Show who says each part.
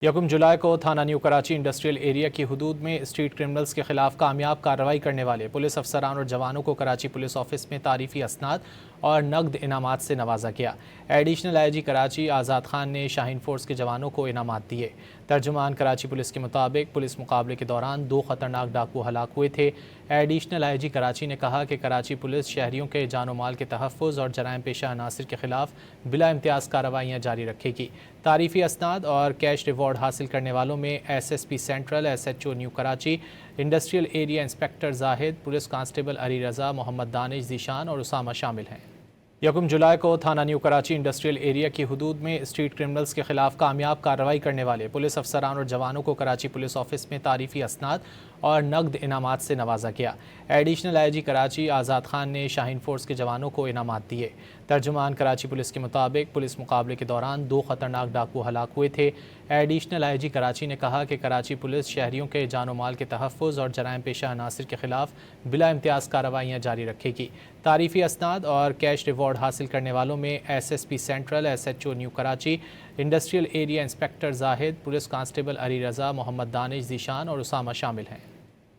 Speaker 1: یکم جولائی کو تھانہ نیو کراچی انڈسٹریل ایریا کی حدود میں اسٹریٹ کرمنلز کے خلاف کامیاب کارروائی کرنے والے پولیس افسران اور جوانوں کو کراچی پولیس آفس میں تعریفی اسناد اور نقد انعامات سے نوازا گیا۔ ایڈیشنل آئی جی کراچی آزاد خان نے شاہین فورس کے جوانوں کو انعامات دیے۔ ترجمان کراچی پولیس کے مطابق پولیس مقابلے کے دوران 2 خطرناک ڈاکو ہلاک ہوئے تھے۔ ایڈیشنل آئی جی کراچی نے کہا کہ کراچی پولیس شہریوں کے جان و مال کے تحفظ اور جرائم پیشہ عناصر کے خلاف بلا امتیاز کارروائیاں جاری رکھے گی۔ تعریفی اسناد اور کیش ریوارڈ حاصل کرنے والوں میں S S P Central, S H O New Karachi, Industrial Area inspector Zahid, police constable Ali Raza, Muhammad Danish Zeeshan اور اسامہ شامل ہیں۔ یکم جولائی کو تھانہ نیو کراچی انڈسٹریل ایریا کی حدود میں اسٹریٹ کرمنلز کے خلاف کامیاب کارروائی کرنے والے پولیس افسران اور جوانوں کو کراچی پولیس آفس میں تعریفی اسناد اور نقد انعامات سے نوازا گیا۔ ایڈیشنل آئی جی کراچی آزاد خان نے شاہین فورس کے جوانوں کو انعامات دیے۔ ترجمان کراچی پولیس کے مطابق پولیس مقابلے کے دوران 2 خطرناک ڈاکو ہلاک ہوئے تھے۔ ایڈیشنل آئی جی کراچی نے کہا کہ کراچی پولیس شہریوں کے جان و مال کے تحفظ اور جرائم پیشہ عناصر کے خلاف بلا امتیاز کارروائیاں جاری رکھے گی۔ تعریفی اسناد اور کیش ریوارڈ حاصل کرنے والوں میں S S P Central, S H O New Karachi, Industrial Area inspector Zahid, police constable Ali Raza, Muhammad Danish Zeeshan اور اسامہ شامل ہیں۔